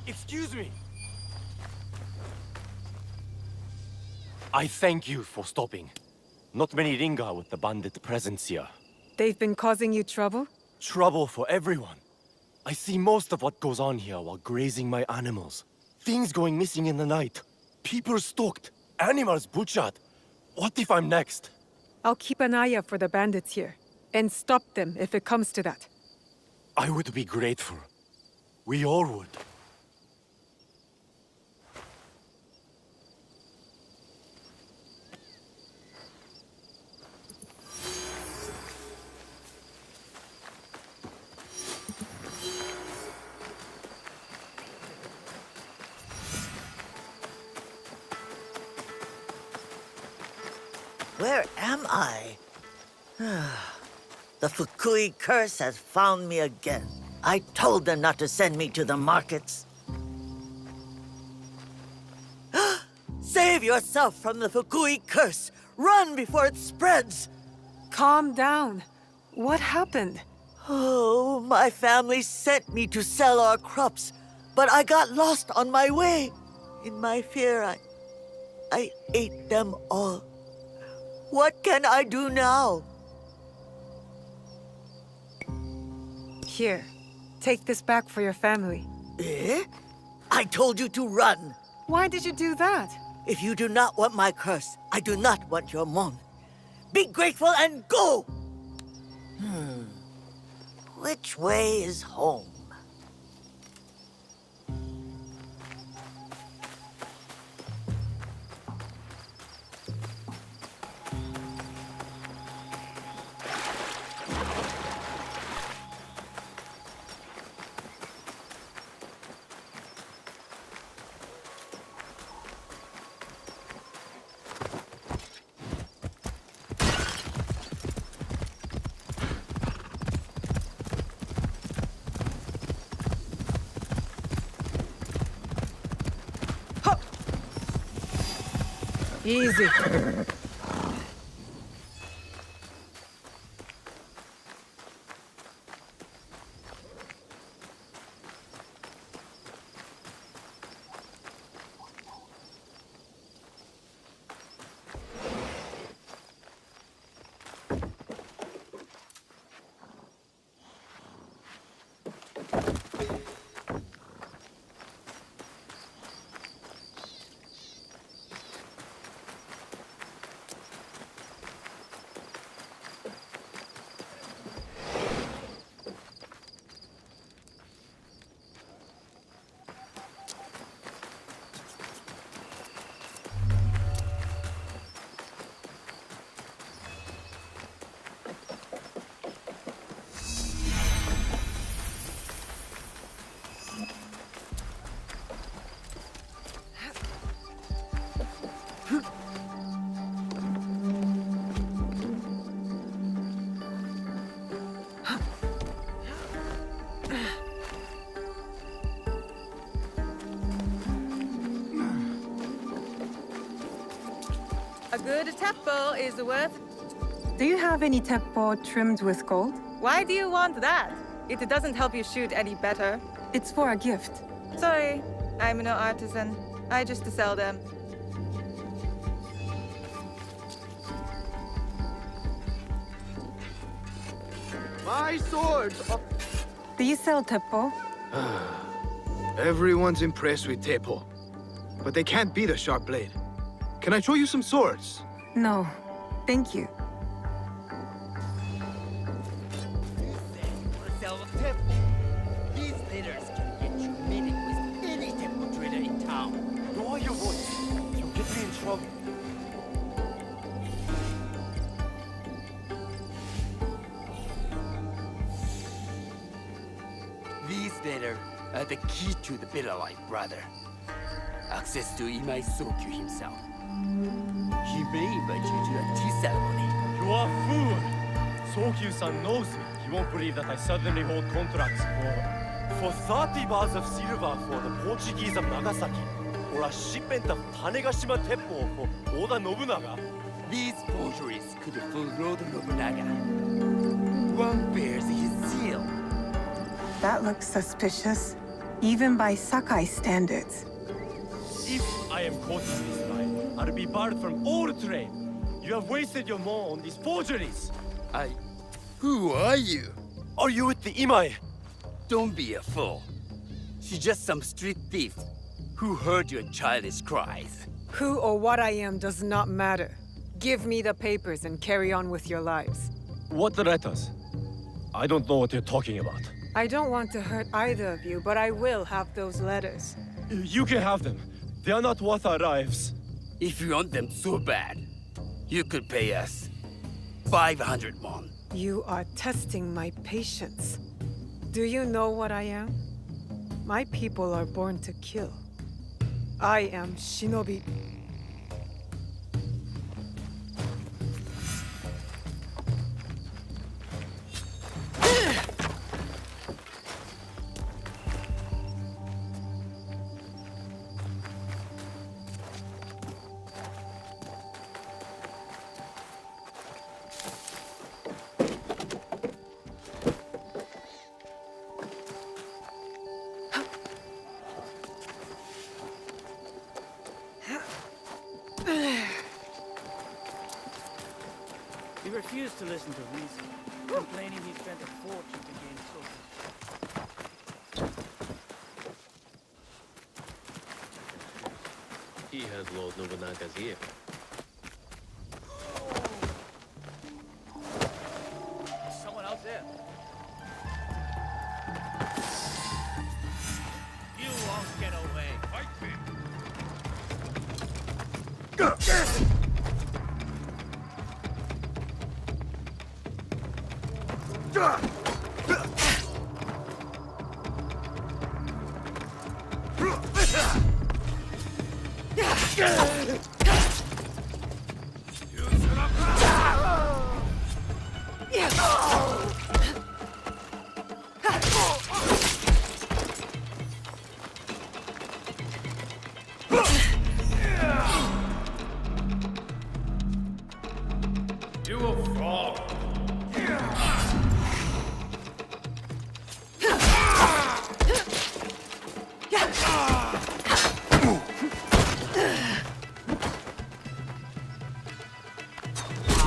Excuse me! I thank you for stopping. Not many linger with the bandit presence here. They've been causing you trouble? Trouble for everyone. I see most of what goes on here while grazing my animals. Things going missing in the night. People stalked. Animals butchered. What if I'm next? I'll keep an eye out for the bandits here, and stop them if it comes to that. I would be grateful. We all would. Where am I? The Fukui curse has found me again. I told them not to send me to the markets. Save yourself from the Fukui curse! Run before it spreads! Calm down. What happened? Oh, my family sent me to sell our crops, but I got lost on my way. In my fear, I ate them all. What can I do now? Here, take this back for your family. Eh? I told you to run. Why did you do that? If you do not want my curse, I do not want your mon. Be grateful and go! Which way is home? Easy. A good teppo is worth... Do you have any teppo trimmed with gold? Why do you want that? It doesn't help you shoot any better. It's for a gift. Sorry, I'm no artisan. I just sell them. My swords! Do you sell teppo? Everyone's impressed with Teppo, but they can't beat a sharp blade. Can I show you some swords? No, thank you. These letters can get you meeting with any temple trader in town. Lower your voice. You'll get me in trouble. These letters are the key to the better life, brother. Access to Imai Sokyu himself. He may invite you to a tea ceremony. You are a fool! Sokyu-san knows me. He won't believe that I suddenly hold contracts for 30 bars of silver for the Portuguese of Nagasaki, or a shipment of Tanegashima Teppo for Oda Nobunaga. These forgeries could fool Lord Nobunaga. One bears his seal. That looks suspicious. even by Sakai standards. If I am caught in this lie, I'll be barred from all trade. You have wasted your mo on these forgeries. Who are you? Are you with the Imai? Don't be a fool. She's just some street thief who heard your childish cries. Who or what I am does not matter. Give me the papers and carry on with your lives. What letters? I don't know what you're talking about. I don't want to hurt either of you, but I will have those letters. You can have them. They are not worth our lives. If you want them so bad, you could pay us 500 won. You are testing my patience. Do you know what I am? My people are born to kill. I am Shinobi. He refused to listen to reason, complaining he spent a fortune to gain social. He has Lord Nobunaga's ear. There's someone out there. You won't get away. Fight me. You will fall.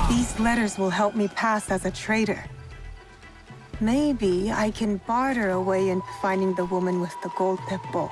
These letters will help me pass as a traitor. Maybe I can barter a way into finding the woman with the gold teppo.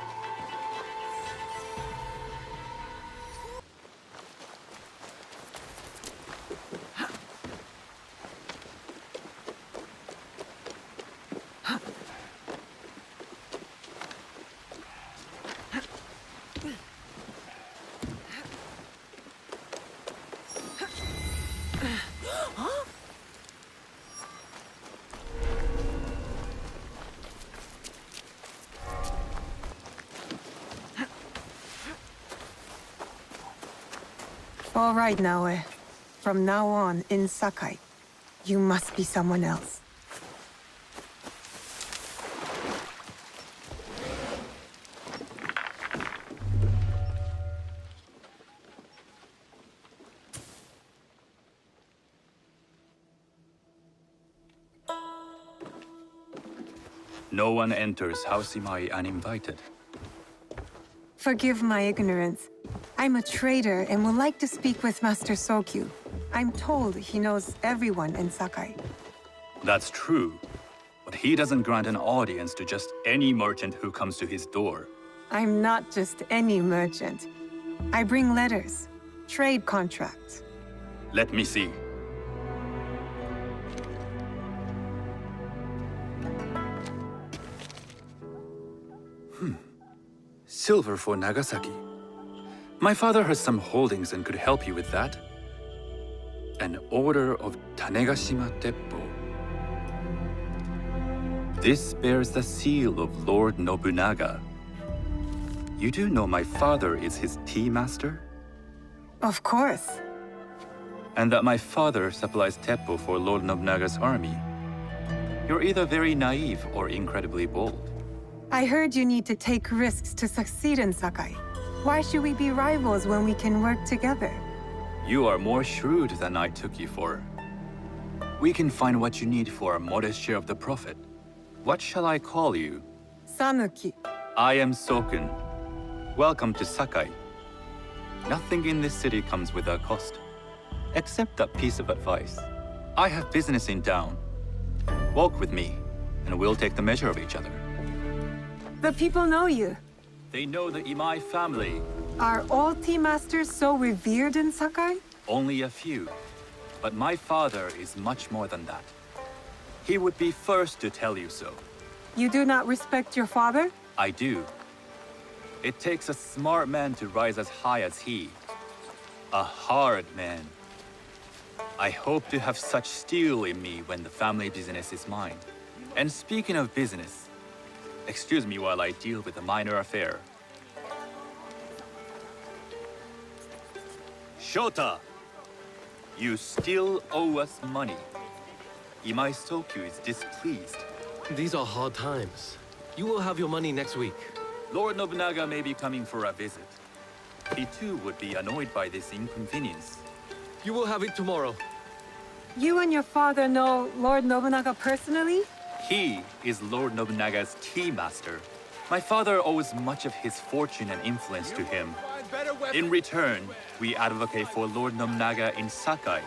All right, Naoe. From now on, in Sakai, you must be someone else. No one enters House Imai uninvited. Forgive my ignorance. I'm a trader and would like to speak with Master Sokyu. I'm told he knows everyone in Sakai. That's true, but he doesn't grant an audience to just any merchant who comes to his door. I'm not just any merchant. I bring letters, trade contracts. Let me see. Silver for Nagasaki. My father has some holdings and could help you with that. An order of Tanegashima Teppo. This bears the seal of Lord Nobunaga. You do know my father is his tea master? Of course. And that my father supplies Teppo for Lord Nobunaga's army. You're either very naive or incredibly bold. I heard you need to take risks to succeed in Sakai. Why should we be rivals when we can work together? You are more shrewd than I took you for. We can find what you need for a modest share of the profit. What shall I call you? Sanuki. I am Sokun. Welcome to Sakai. Nothing in this city comes without cost, except that piece of advice. I have business in town. Walk with me, and we'll take the measure of each other. The people know you. They know the Imai family. Are all tea masters so revered in Sakai? Only a few. But my father is much more than that. He would be first to tell you so. You do not respect your father? I do. It takes a smart man to rise as high as he. A hard man. I hope to have such steel in me when the family business is mine. And speaking of business, excuse me while I deal with a minor affair. Shota! You still owe us money. Imai Sokyu is displeased. These are hard times. You will have your money next week. Lord Nobunaga may be coming for a visit. He too would be annoyed by this inconvenience. You will have it tomorrow. You and your father know Lord Nobunaga personally? He is Lord Nobunaga's tea master. My father owes much of his fortune and influence to him. In return, we advocate for Lord Nobunaga in Sakai.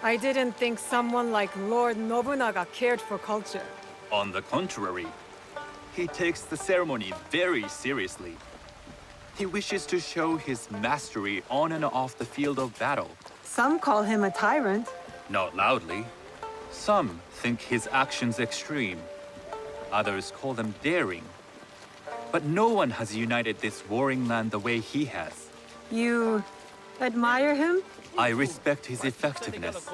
I didn't think someone like Lord Nobunaga cared for culture. On the contrary, he takes the ceremony very seriously. He wishes to show his mastery on and off the field of battle. Some call him a tyrant. Not loudly. Some think his actions extreme. Others call them daring. But no one has united this warring land the way he has. You admire him? I respect his effectiveness.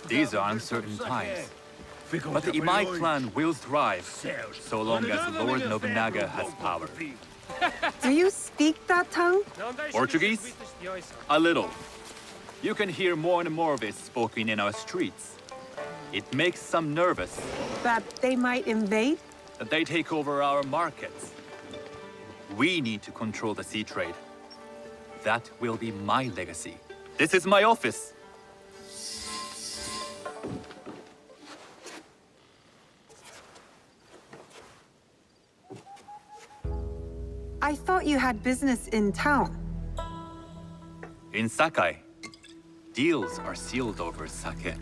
These are uncertain times. But the Imai clan will thrive, so long as Lord Nobunaga has power. Do you speak that tongue? Portuguese? A little. You can hear more and more of it spoken in our streets. It makes some nervous That they might invade? that they take over our markets. We need to control the sea trade. That will be my legacy. This is my office. I thought you had business in town. In Sakai, deals are sealed over sake.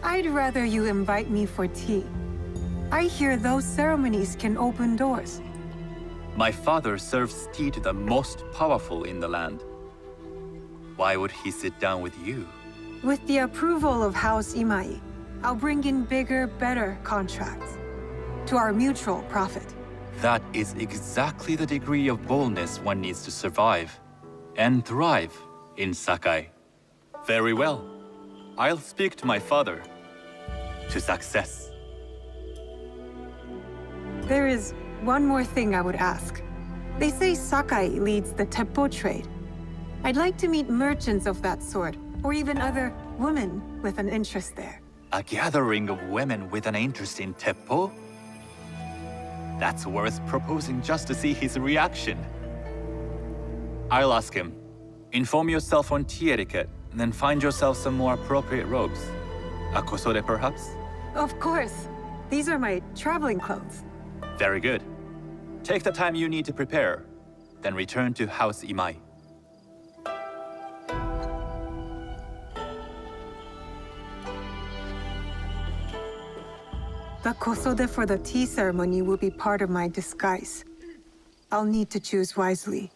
I'd rather you invite me for tea. I hear those ceremonies can open doors. My father serves tea to the most powerful in the land. Why would he sit down with you? With the approval of House Imai, I'll bring in bigger, better contracts. To our mutual profit. That is exactly the degree of boldness one needs to survive and thrive in Sakai. Very well. I'll speak to my father. To success. There is one more thing I would ask. They say Sakai leads the teppo trade. I'd like to meet merchants of that sort, or even other women with an interest there. A gathering of women with an interest in teppo? That's worth proposing just to see his reaction. I'll ask him. Inform yourself on tea etiquette, and then find yourself some more appropriate robes. A kosode, perhaps? Of course. These are my traveling clothes. Very good. Take the time you need to prepare, then return to House Imai. The kosode for the tea ceremony will be part of my disguise. I'll need to choose wisely.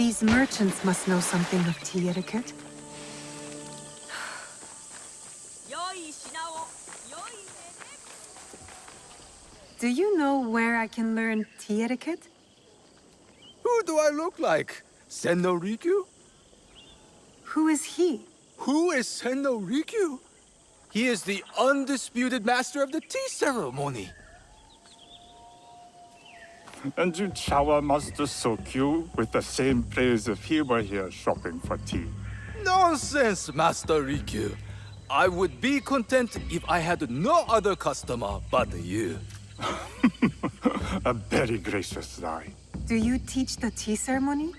These merchants must know something of tea etiquette. Do you know where I can learn tea etiquette? Who do I look like? Senno Rikyu? Who is he? Who is Senno Rikyu? He is the undisputed master of the tea ceremony. And you shower Master Sokyu with the same praise if he were here shopping for tea. Nonsense, Master Rikyu. I would be content if I had no other customer but you. A very gracious lie. Do you teach the tea ceremony?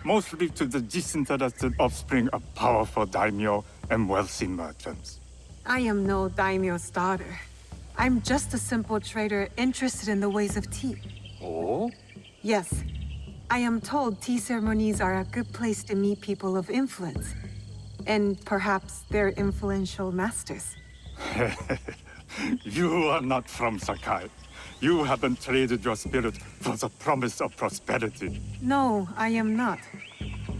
Mostly to the disinterested offspring of powerful daimyo and wealthy merchants. I am no daimyo's daughter. I'm just a simple trader interested in the ways of tea. Oh? Yes. I am told tea ceremonies are a good place to meet people of influence. And perhaps their influential masters. You are not from Sakai. You haven't traded your spirit for the promise of prosperity. No, I am not.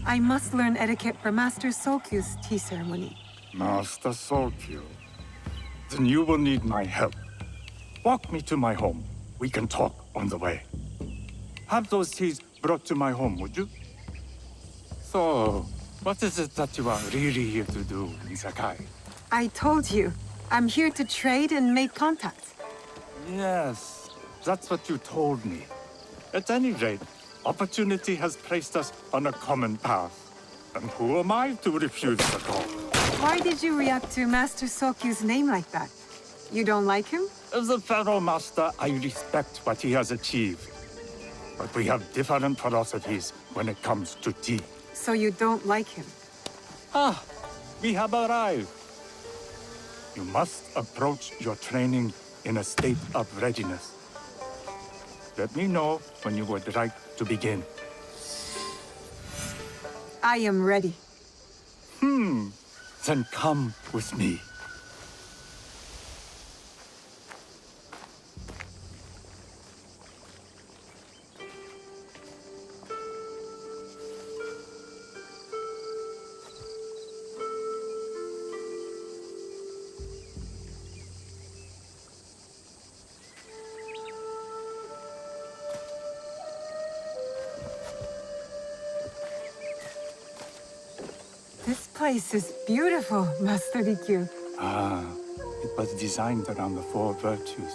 I must learn etiquette for Master Sokyu's tea ceremony. Master Sokyu. Then you will need my help. Walk me to my home. We can talk on the way. Have those teas brought to my home, would you? So, what is it that you are really here to do in Sakai? I told you, I'm here to trade and make contacts. Yes, that's what you told me. At any rate, opportunity has placed us on a common path. And who am I to refuse the call? Why did you react to Master Sokyu's name like that? You don't like him? As a Pharaoh Master, I respect what he has achieved. But we have different philosophies when it comes to tea. So you don't like him? Ah, we have arrived. You must approach your training in a state of readiness. Let me know when you would like to begin. I am ready. Then come with me. This place is beautiful, Master Rikyu. It was designed around the four virtues: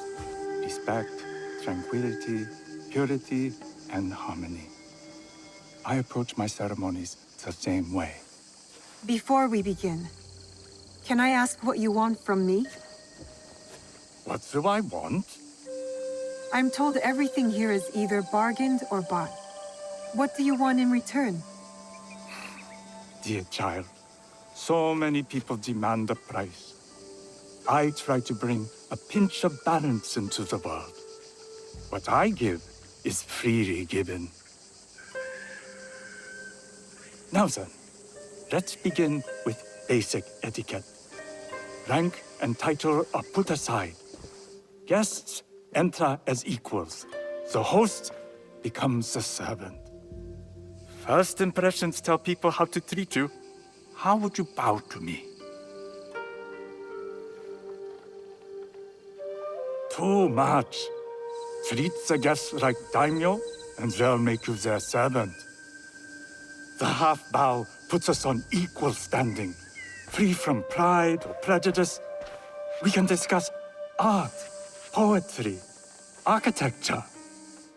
respect, tranquility, purity, and harmony. I approach my ceremonies the same way. Before we begin, can I ask what you want from me? What do I want? I'm told everything here is either bargained or bought. What do you want in return? Dear child, so many people demand a price. I try to bring a pinch of balance into the world. What I give is freely given. Now then, let's begin with basic etiquette. Rank and title are put aside. Guests enter as equals. The host becomes the servant. First impressions tell people how to treat you. How would you bow to me? Too much. Treat the guests like daimyo, and they'll make you their servant. The half bow puts us on equal standing, free from pride or prejudice. We can discuss art, poetry, architecture.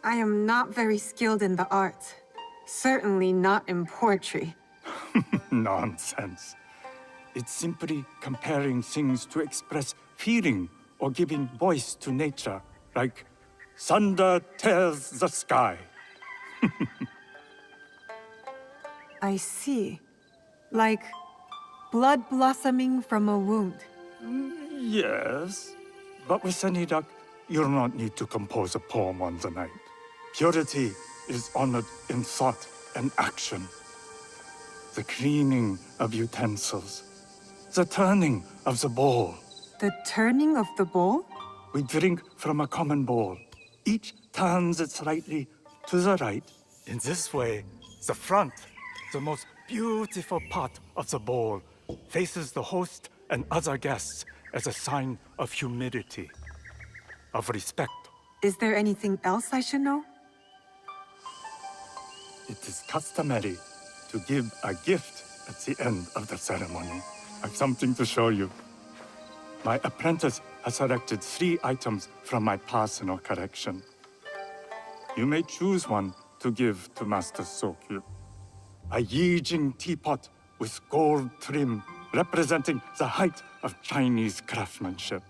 I am not very skilled in the arts. Certainly not in poetry. Nonsense. It's simply comparing things to express feeling or giving voice to nature, like thunder tears the sky. I see. Like blood blossoming from a wound. Yes, but with any luck, you'll not need to compose a poem on the night. Purity is honored in thought and action. The cleaning of utensils, the turning of the bowl. The turning of the bowl? We drink from a common bowl. Each turns it slightly to the right. In this way, the front, the most beautiful part of the bowl, faces the host and other guests as a sign of humility, of respect. Is there anything else I should know? It is customary to give a gift at the end of the ceremony. I've something to show you. My apprentice has selected 3 items from my personal collection. You may choose one to give to Master Sokyu. A Yijing teapot with gold trim representing the height of Chinese craftsmanship.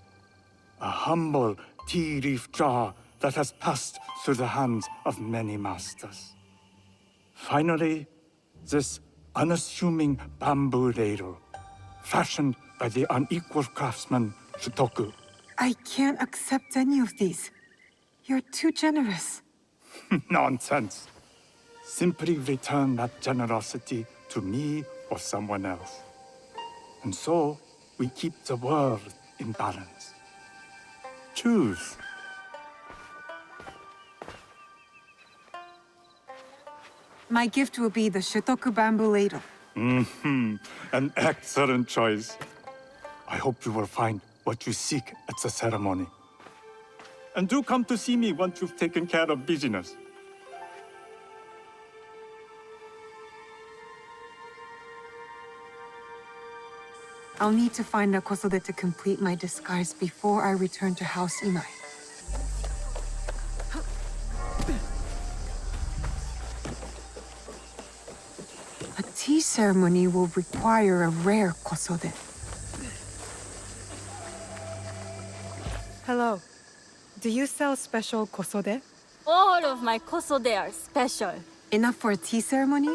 A humble tea leaf jar that has passed through the hands of many masters. Finally, this unassuming bamboo ladle, fashioned by the unequal craftsman Shutoku. I can't accept any of these. You're too generous. Nonsense. Simply return that generosity to me or someone else. And so, we keep the world in balance. Choose. My gift will be the Shotoku bamboo ladle. An excellent choice. I hope you will find what you seek at the ceremony. And do come to see me once you've taken care of business. I'll need to find a kosode to complete my disguise before I return to House Imai. A tea ceremony will require a rare kosode. Hello. Do you sell special kosode? All of my kosode are special. Enough for a tea ceremony?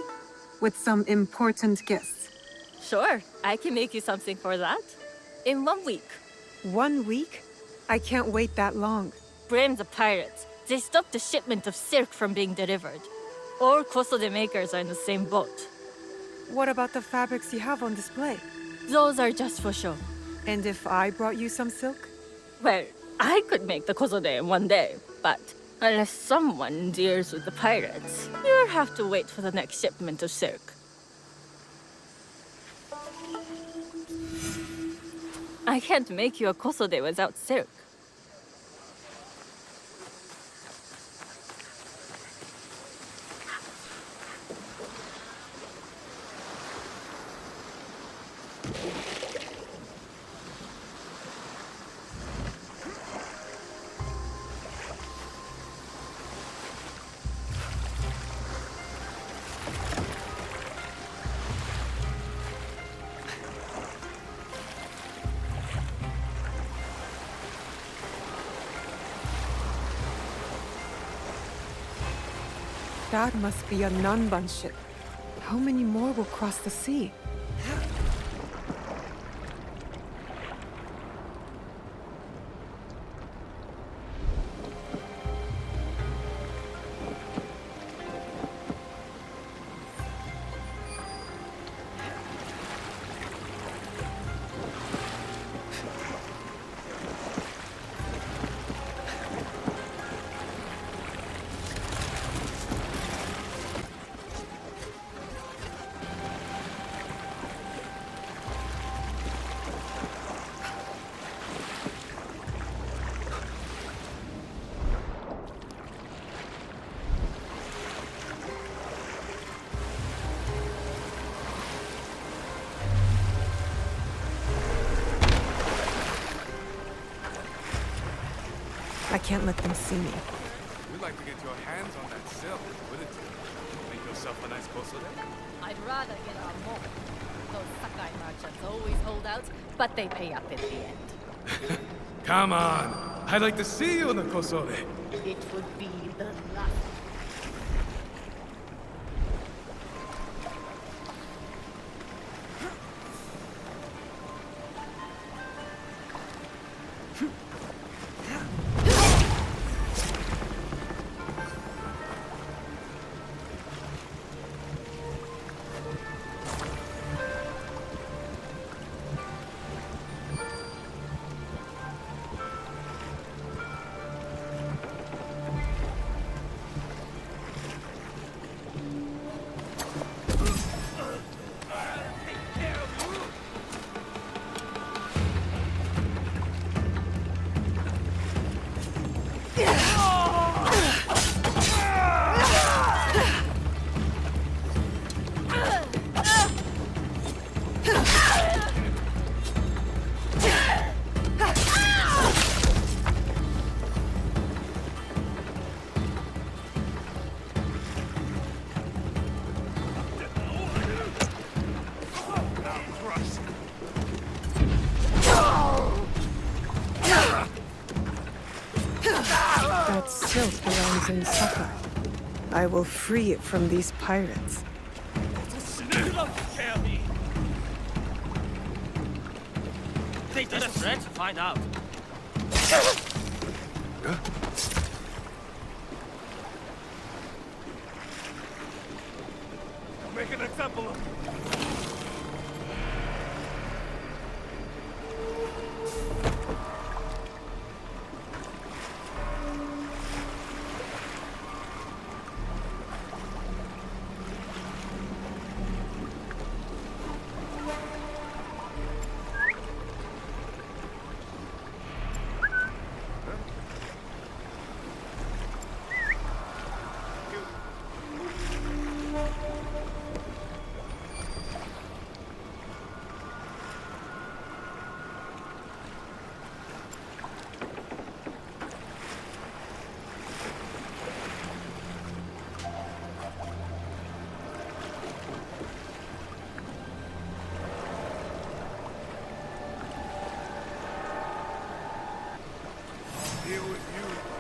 With some important guests. Sure, I can make you something for that. In 1 week. 1 week? I can't wait that long. Blame the pirates. They stopped the shipment of silk from being delivered. All kosode makers are in the same boat. What about the fabrics you have on display? Those are just for show. And if I brought you some silk? Well, I could make the kosode in 1 day, but unless someone deals with the pirates, you'll have to wait for the next shipment of silk. I can't make you a kosode without silk. That must be a Nanban ship. How many more will cross the sea? I can't let them see me. We'd like to get your hands on that silk, wouldn't you? Make yourself a nice kosode? I'd rather get our more. Those Sakai merchants always hold out, but they pay up at the end. Come on! I'd like to see you in the kosode. It would be the last. Christ. That silk belongs in Sakai. I will free it from these pirates. Take this threat to find out. Make an example of deal with you.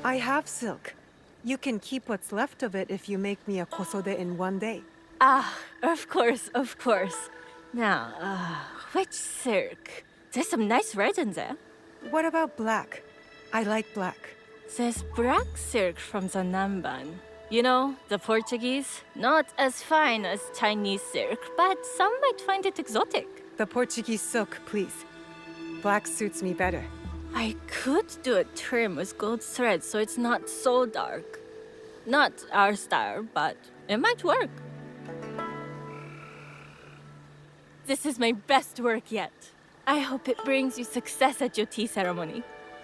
I have silk. You can keep what's left of it if you make me a kosode in one day. Ah, of course, of course. Now, which silk? There's some nice red in there. What about black? I like black. There's black silk from the Namban. You know, the Portuguese. Not as fine as Chinese silk, but some might find it exotic. The Portuguese silk, please. Black suits me better. I could do a trim with gold thread so it's not so dark. Not our style, but it might work. This is my best work yet. I hope it brings you success at your tea ceremony.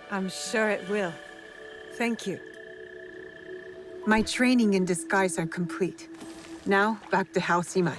I'm sure it will. Thank you. My training in disguise are complete. Now, back to House Imai.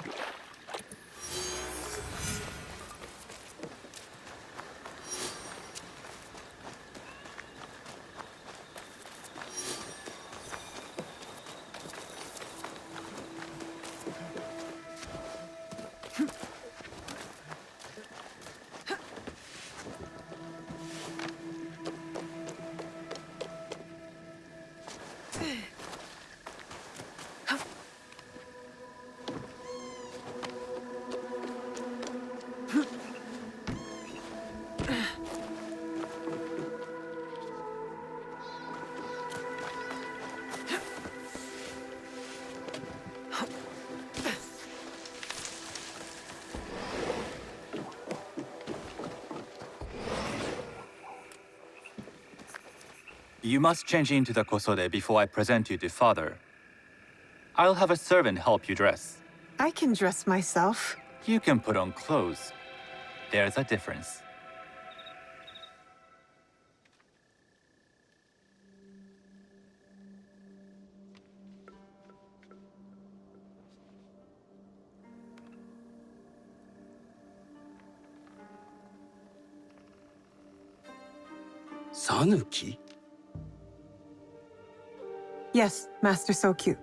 You must change into the kosode before I present you to father. I'll have a servant help you dress. I can dress myself. You can put on clothes. There's a difference. Sanuki? Yes, Master Sokyu.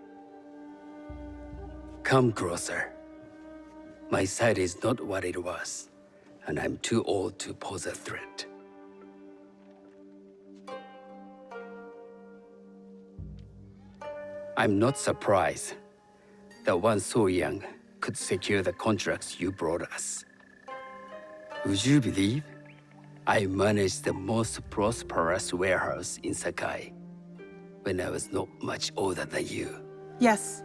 Come closer. My sight is not what it was, and I'm too old to pose a threat. I'm not surprised that one so young could secure the contracts you brought us. Would you believe I managed the most prosperous warehouse in Sakai when I was not much older than you? Yes.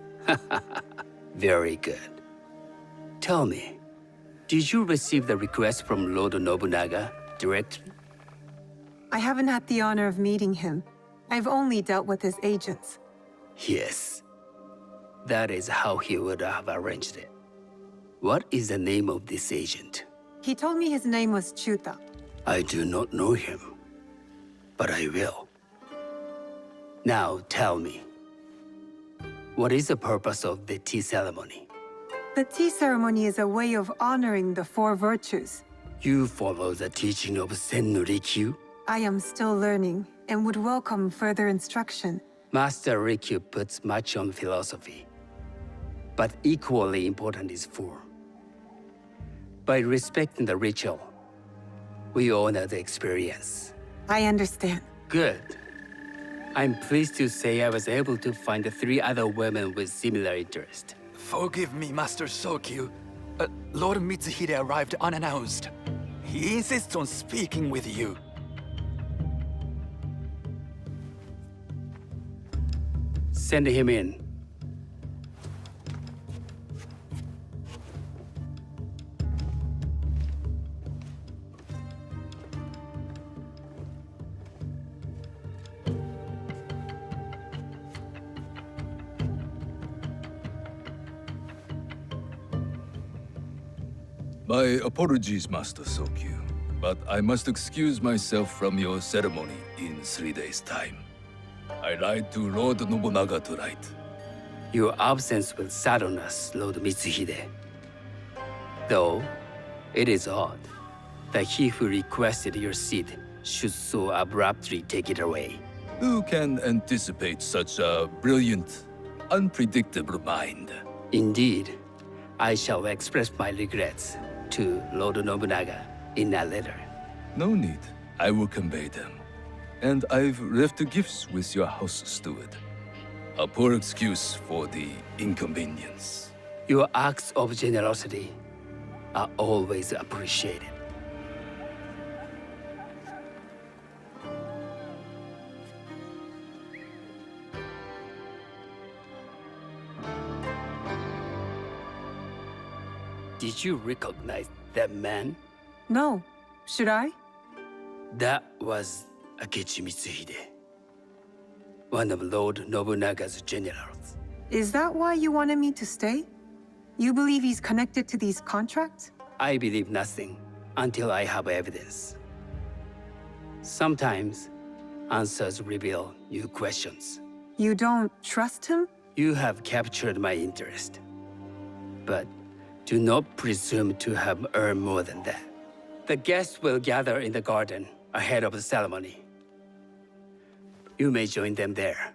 Very good. Tell me, did you receive the request from Lord Nobunaga directly? I haven't had the honor of meeting him. I've only dealt with his agents. Yes. That is how he would have arranged it. What is the name of this agent? He told me his name was Chuta. I do not know him, but I will. Now tell me, what is the purpose of the tea ceremony? The tea ceremony is a way of honoring the four virtues. You follow the teaching of Sennu Rikyu? I am still learning and would welcome further instruction. Master Rikyu puts much on philosophy, but equally important is form. By respecting the ritual, we honor the experience. I understand. Good. I'm pleased to say I was able to find 3 other women with similar interest. Forgive me, Master Sokyu. Lord Mitsuhide arrived unannounced. He insists on speaking with you. Send him in. My apologies, Master Sokyu, but I must excuse myself from your ceremony in 3 days' time. I lied to Lord Nobunaga tonight. Your absence will sadden us, Lord Mitsuhide. Though, it is odd that he who requested your seat should so abruptly take it away. Who can anticipate such a brilliant, unpredictable mind? Indeed, I shall express my regrets to Lord Nobunaga in a letter. No need. I will convey them. And I've left the gifts with your house steward. A poor excuse for the inconvenience. Your acts of generosity are always appreciated. Did you recognize that man? No. Should I? That was Akechi Mitsuhide, one of Lord Nobunaga's generals. Is that why you wanted me to stay? You believe he's connected to these contracts? I believe nothing until I have evidence. Sometimes, answers reveal new questions. You don't trust him? You have captured my interest. But do not presume to have earned more than that. The guests will gather in the garden ahead of the ceremony. You may join them there.